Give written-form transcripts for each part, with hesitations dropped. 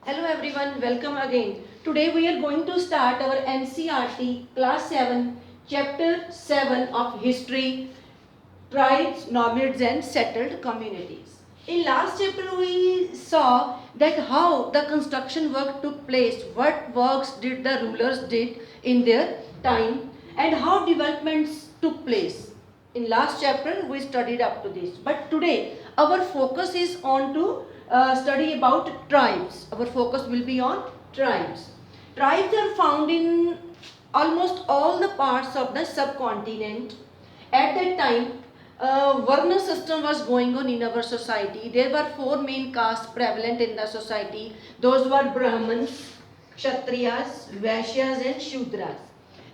Hello everyone, welcome again. Today we are going to start our NCRT Class 7, Chapter 7 of History, Tribes, Nomads and Settled Communities. In last chapter we saw that how the construction work took place, what works did the rulers did in their time and how developments took place. In last chapter we studied up to this, but today our focus is on to study about tribes. Our focus will be on tribes. Tribes are found in almost all the parts of the subcontinent. At that time, Varna system was going on in our society. There were four main castes prevalent in the society. Those were Brahmins, Kshatriyas, Vaishyas and Shudras.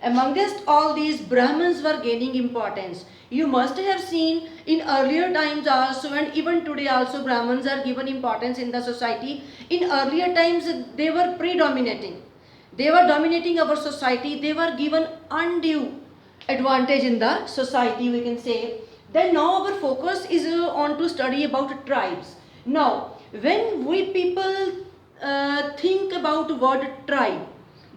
Amongst all these, Brahmins were gaining importance. You must have seen in earlier times also, and even today also, Brahmins are given importance in the society. In earlier times, they were predominating. They were dominating our society. They were given undue advantage in the society, we can say. Then now our focus is on to study about tribes. Now, when we people think about word tribe,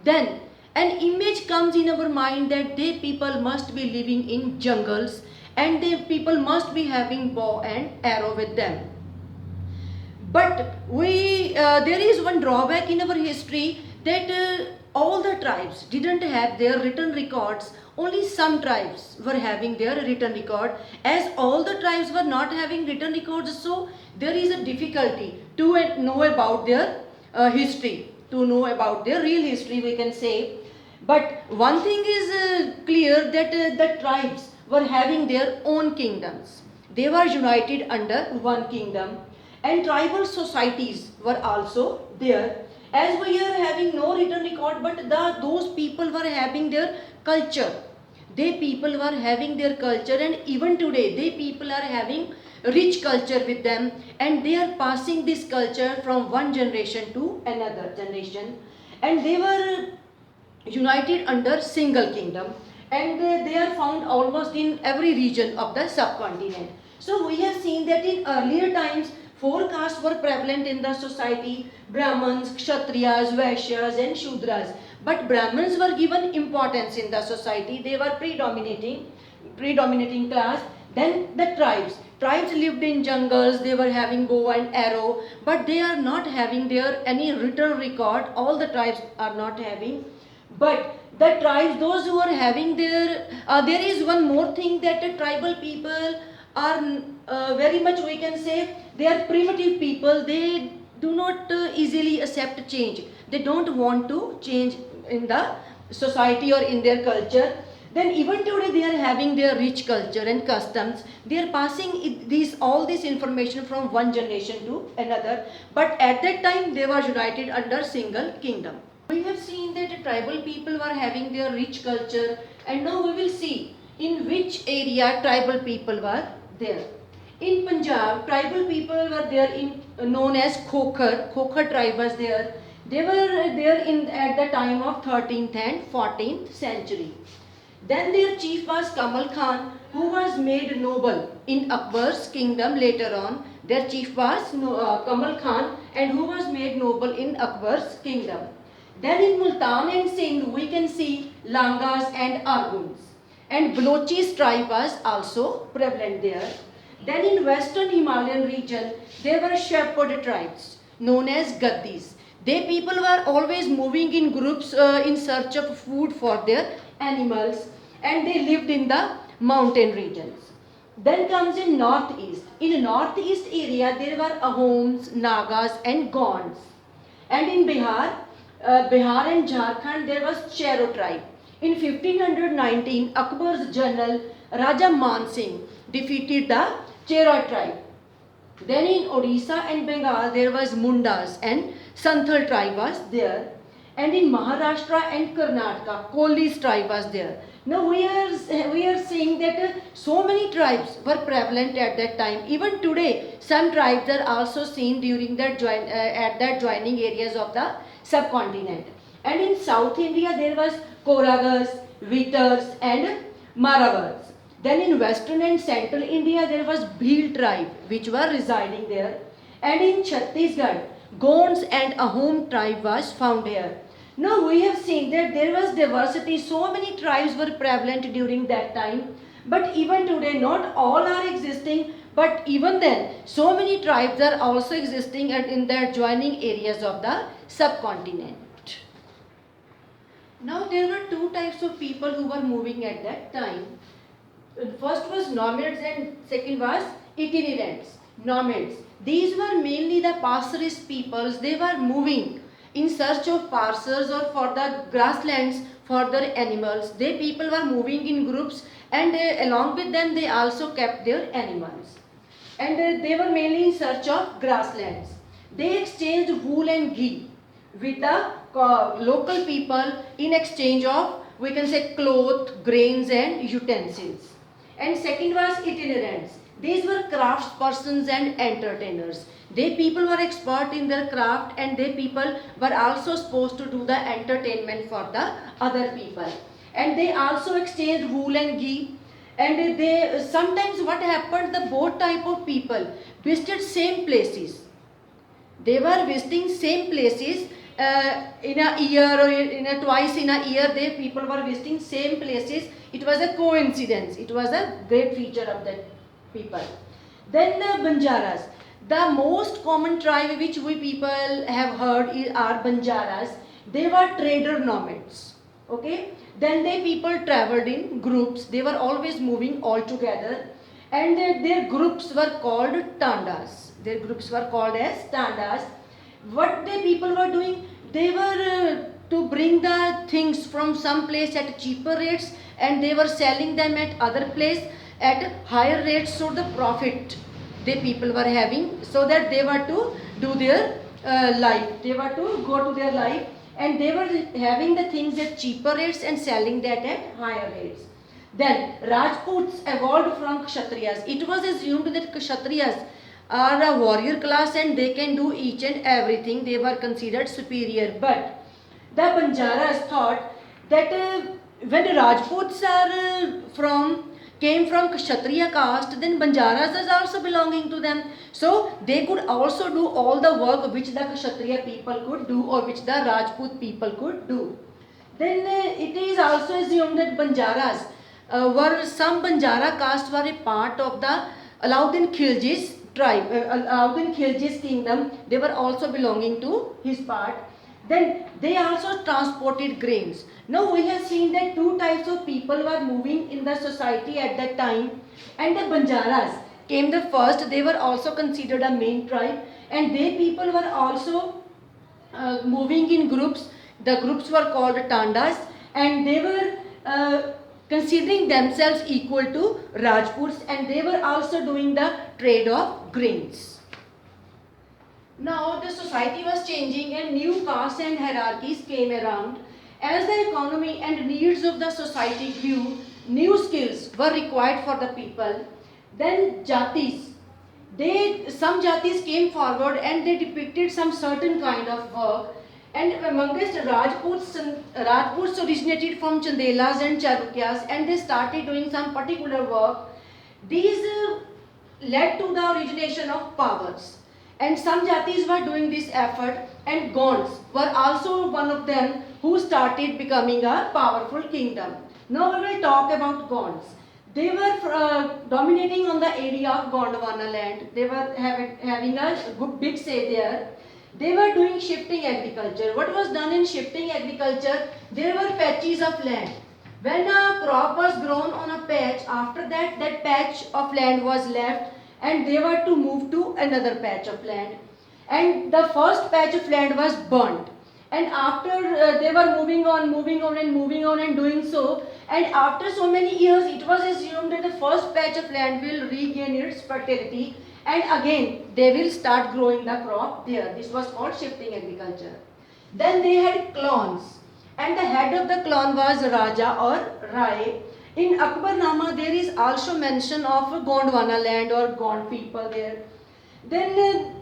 then an image comes in our mind that they people must be living in jungles and they people must be having bow and arrow with them. But there is one drawback in our history that all the tribes didn't have their written records. Only some tribes were having their written record. As all the tribes were not having written records, so there is a difficulty to know about their history, to know about their real history, we can say. But one thing is clear that the tribes were having their own kingdoms. They were united under one kingdom and tribal societies were also there. As we are having no written record, but those people were having their culture. They people were having their culture, and even today they people are having rich culture with them, and they are passing this culture from one generation to another generation, and they were united under single kingdom, and they are found almost in every region of the subcontinent. So we have seen that in earlier times four castes were prevalent in the society: Brahmins, Kshatriyas, Vaishyas and Shudras. But Brahmins were given importance in the society. They were predominating class. Then the tribes. Tribes lived in jungles, they were having bow and arrow, but they are not having their any written record. All the tribes are not having. But the tribes, those who are having their, there is one more thing that the tribal people are very much, we can say, they are primitive people. They do not easily accept change. They don't want to change in the society or in their culture. Then even today they are having their rich culture and customs. They are passing all this information from one generation to another. But at that time they were united under single kingdom. We have seen that tribal people were having their rich culture, and now we will see in which area tribal people were there. In Punjab, tribal people were there known as Khokhar. Khokhar tribe was there. They were there at the time of 13th and 14th century. Then their chief was Kamal Khan, who was made noble in Akbar's kingdom later on. Their chief was Kamal Khan, and who was made noble in Akbar's kingdom. Then in Multan and Sindh we can see Langas and Arguns, and Balochis tribe was also prevalent there. Then in western Himalayan region there were shepherd tribes known as Gaddis. They people were always moving in groups in search of food for their animals, and they lived in the mountain regions. Then comes in northeast. In northeast area there were Ahoms, Nagas and Gonds. And in Bihar and Jharkhand there was Chero tribe. In 1519 Akbar's general Raja Man Singh defeated the Chero tribe. Then in Odisha and Bengal there was Mundas and Santhal tribe was there. And in Maharashtra and Karnataka Kolis tribe was there. Now we are saying that so many tribes were prevalent at that time. Even today some tribes are also seen during that at that joining areas of the subcontinent. And in South India there was Koragas, Vitars and Maravars. Then in western and central India there was Bhil tribe which were residing there. And in Chhattisgarh Gonds and Ahom tribe was found here. Now we have seen that there was diversity, so many tribes were prevalent during that time. But even today, not all are existing, but even then, so many tribes are also existing and in the adjoining areas of the subcontinent. Now there were two types of people who were moving at that time. First was nomads and second was itinerants. Nomads. These were mainly the pastoralist peoples. They were moving in search of pastures or for the grasslands for their animals. They people were moving in groups and along with them they also kept their animals. And they were mainly in search of grasslands. They exchanged wool and ghee with the local people in exchange of, we can say, cloth, grains and utensils. And second was itinerants. These were craftspersons and entertainers. They people were expert in their craft and they people were also supposed to do the entertainment for the other people. And they also exchanged wool and ghee. And they sometimes what happened, the both type of people visited same places. They were visiting same places in a year or in a twice in a year. They people were visiting same places. It was a coincidence. It was a great feature of that people. Then the Banjaras. The most common tribe which we people have heard are Banjaras. They were trader nomads. Okay. Then they people traveled in groups. They were always moving all together. And their groups were called tandas. Their groups were called as tandas. What the people were doing? They were to bring the things from some place at cheaper rates and they were selling them at other place at higher rates, so the profit the people were having, so that they were to do their life. They were to go to their life and they were having the things at cheaper rates and selling that at higher rates. Then Rajputs evolved from Kshatriyas. It was assumed that Kshatriyas are a warrior class and they can do each and everything. They were considered superior. But the Banjaras thought that when the Rajputs are came from Kshatriya caste, then Banjaras is also belonging to them. So they could also do all the work which the Kshatriya people could do or which the Rajput people could do. Then it is also assumed that Banjaras were some Banjara caste were a part of the Alauddin Khilji's tribe, Alauddin Khilji's kingdom. They were also belonging to his part. Then they also transported grains. Now we have seen that two types of people were moving in the society at that time, and the Banjaras came the first. They were also considered a main tribe, and they people were also moving in groups. The groups were called tandas, and they were considering themselves equal to Rajputs, and they were also doing the trade of grains. Now the society was changing and new castes and hierarchies came around. As the economy and needs of the society grew, new skills were required for the people. Then jatis, some jatis came forward and they depicted some certain kind of work. And amongst Rajputs originated from Chandelas and Chalukyas and they started doing some particular work. These led to the origination of powers. And some jatis were doing this effort and Gonds were also one of them who started becoming a powerful kingdom. Now we will talk about Gonds. They were dominating on the area of Gondwana land. They were having a good big say there. They were doing shifting agriculture. What was done in shifting agriculture? There were patches of land. When a crop was grown on a patch, after that, that patch of land was left and they were to move to another patch of land. And the first patch of land was burnt. And after they were moving on and doing so, and after so many years, it was assumed that the first patch of land will regain its fertility and again they will start growing the crop there. This was called shifting agriculture. Then they had clans and the head of the clan was Raja or Rai. In Akbarnama there is also mention of Gondwana land or Gond people there. Then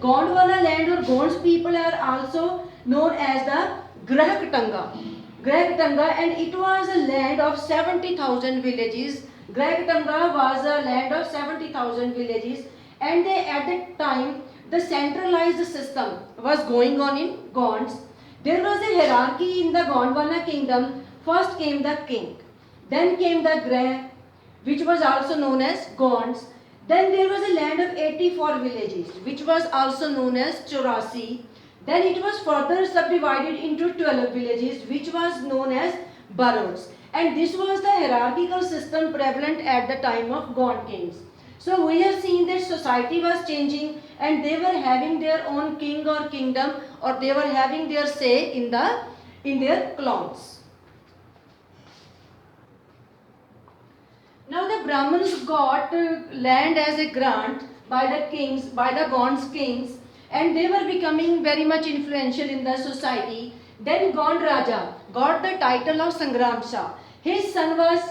Gondwana land or Gonds people are also known as the Grahakatanga. Grahakatanga, and it was a land of 70,000 villages. Grahakatanga was a land of 70,000 villages and they, at that time the centralized system was going on in Gonds. There was a hierarchy in the Gondwana kingdom. First came the king, then came the Greh, which was also known as Gonds. Then there was a land of 84 villages, which was also known as Chorasi. Then it was further subdivided into 12 villages, which was known as boroughs. And this was the hierarchical system prevalent at the time of Gond kings. So we have seen that society was changing and they were having their own king or kingdom, or they were having their say in their clans. Now the Brahmins got land as a grant by the kings, by the Gonds kings, and they were becoming very much influential in the society. Then Gond Raja got the title of Sangram Shah. His son was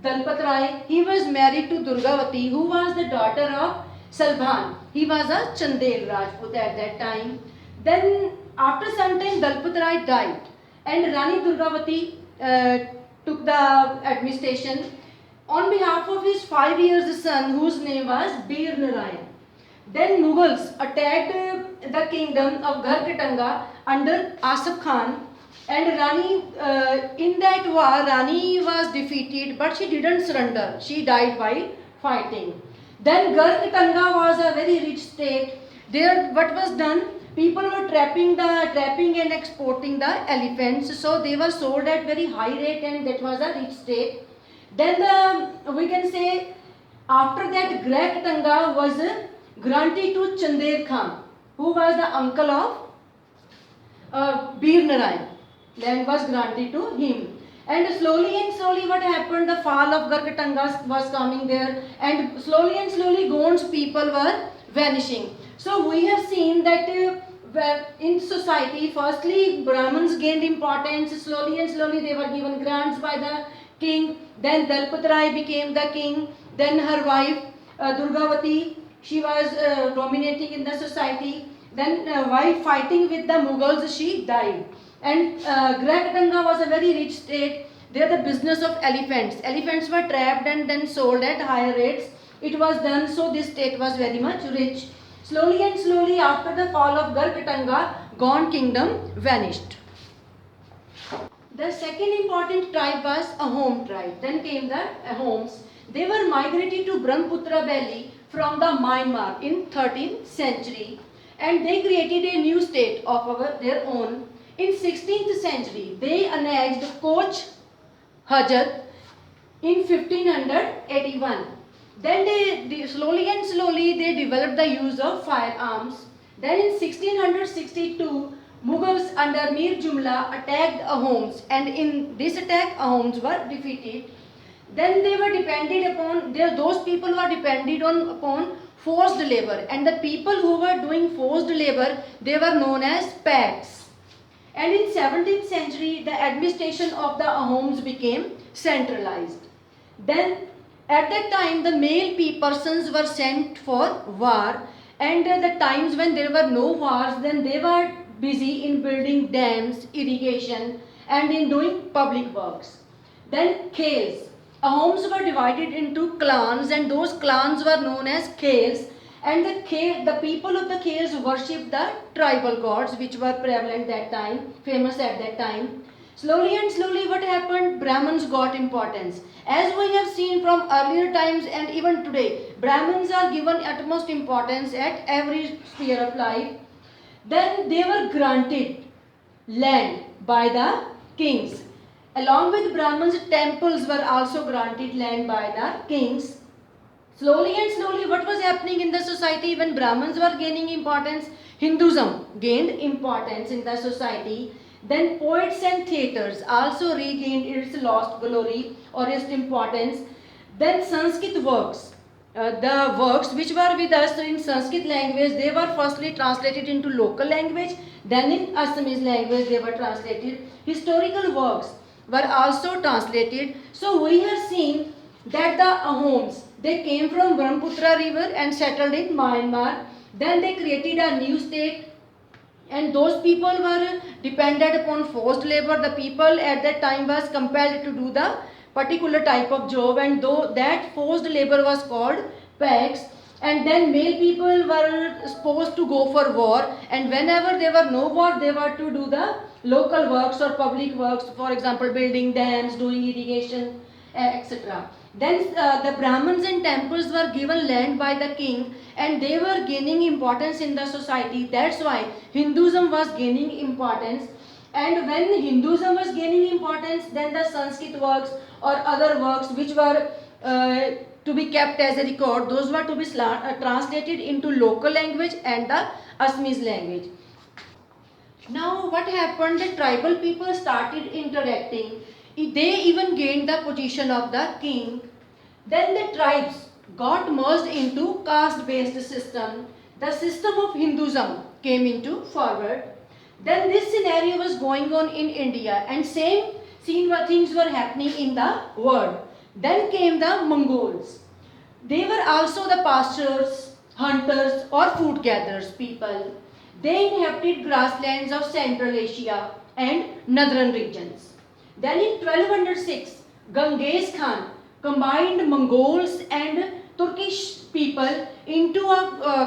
Dalpat Rai. He was married to Durgavati, who was the daughter of Salbhan. He was a Chandel Rajput at that time. Then after some time Dalpat Rai died and Rani Durgavati took the administration on behalf of his 5 years son, whose name was Bir Narayan. Then Mughals attacked the kingdom of Gharkatanga under Asaf Khan, and Rani, in that war, Rani was defeated, but she didn't surrender. She died while fighting. Then Gharkatanga was a very rich state. There, what was done? People were trapping and exporting the elephants, so they were sold at very high rate, and that was a rich state. Then we can say after that Gharkatanga was granted to Chander Khan, who was the uncle of Bir Narayan. Land was granted to him. And slowly what happened, the fall of Gharkatanga was coming there, and slowly Gonds people were vanishing. So we have seen that in society, firstly Brahmins gained importance, slowly they were given grants by the king. Then Dalpat Rai became the king. Then her wife Durgavati, she was dominating in the society. Then while fighting with the Mughals, she died. And Gharkatanga was a very rich state. There the business of elephants. Elephants were trapped and then sold at higher rates. It was done, so this state was very much rich. Slowly after the fall of Gharkatanga, Gond kingdom vanished. The second important tribe was Ahom tribe. Then came the Ahoms. They were migrated to Brahmaputra Valley from the Myanmar in 13th century, and they created a new state of their own. In 16th century, they annexed Koch Hajat in 1581. Then they slowly they developed the use of firearms. Then in 1662, Mughals under Mir Jumla attacked Ahoms, and in this attack Ahoms were defeated. Then they were depended upon, those people were depended upon forced labor, and the people who were doing forced labor, they were known as Paks. And in 17th century, the administration of the Ahoms became centralized. Then at that time, the male persons were sent for war, and the times when there were no wars, then they were busy in building dams, irrigation, and in doing public works. Then Khels. Ahoms were divided into clans, and those clans were known as Khels. And the people of the Khels worshipped the tribal gods, which were prevalent that time, famous at that time. Slowly what happened? Brahmins got importance. As we have seen from earlier times and even today, Brahmins are given utmost importance at every sphere of life. Then they were granted land by the kings. Along with Brahmins, temples were also granted land by the kings. Slowly what was happening in the society when Brahmins were gaining importance? Hinduism gained importance in the society. Then poets and theatres also regained its lost glory or its importance. Then Sanskrit works. The works which were with us in Sanskrit language, they were firstly translated into local language, then in Assamese language they were translated. Historical works were also translated. So we have seen that the Ahoms, they came from Brahmaputra river and settled in Myanmar. Then they created a new state, and those people were dependent upon forced labor. The people at that time was compelled to do the particular type of job, and though that forced labor was called Paks. And then male people were supposed to go for war, and whenever there were no war, they were to do the local works or public works, for example, building dams, doing irrigation, etc. Then the Brahmins and temples were given land by the king, and they were gaining importance in the society. That's why Hinduism was gaining importance. And when Hinduism was gaining importance, then the Sanskrit works or other works which were to be kept as a record, those were to be translated into local language and the Assamese language. Now what happened, the tribal people started interacting. They even gained the position of the king. Then the tribes got merged into caste based system. The system of Hinduism came into forward. Then this scenario was going on in India, and same things were happening in the world. Then came the Mongols. They were also the pastorers, hunters or food gatherers people. They inhabited grasslands of Central Asia and northern regions. Then in 1206, Genghis Khan combined Mongols and Turkish people into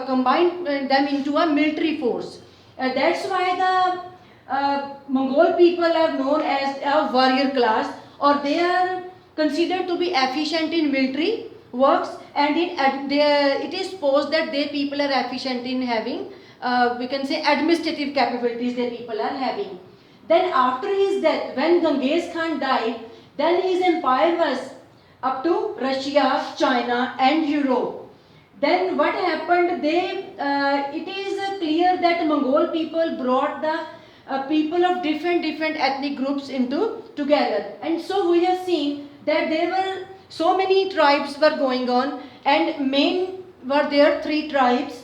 combined them into a military force. That's why the Mongol people are known as a warrior class, or they are considered to be efficient in military works, and it is supposed that they people are efficient in having we can say administrative capabilities they people are having. Then after his death, when Genghis Khan died, then his empire was up to Russia, China and Europe. Then what happened, it is clear that Mongol people brought the people of different ethnic groups into together, and so we have seen that there were so many tribes were going on, and main were there three tribes: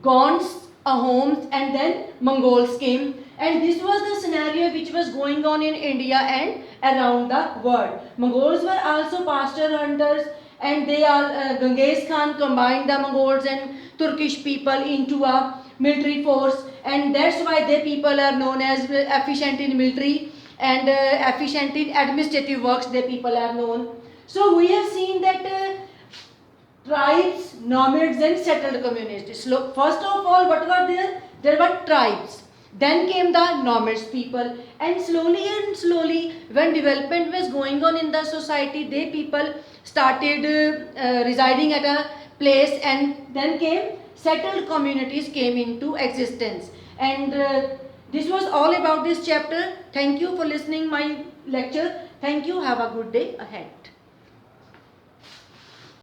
Gonds, Ahoms and then Mongols came, and this was the scenario which was going on in India and around the world. Mongols were also pasture hunters, and they are Genghis Khan combined the Mongols and Turkish people into a military force, and that's why they people are known as efficient in military and efficient in administrative works they people are known. So we have seen that tribes, nomads and settled communities. So first of all, what were there? There were tribes. Then came the nomads people, and slowly when development was going on in the society, they people started residing at a place, and then came settled communities came into existence. And this was all about this chapter. Thank you for listening my lecture. Thank you. Have a good day ahead.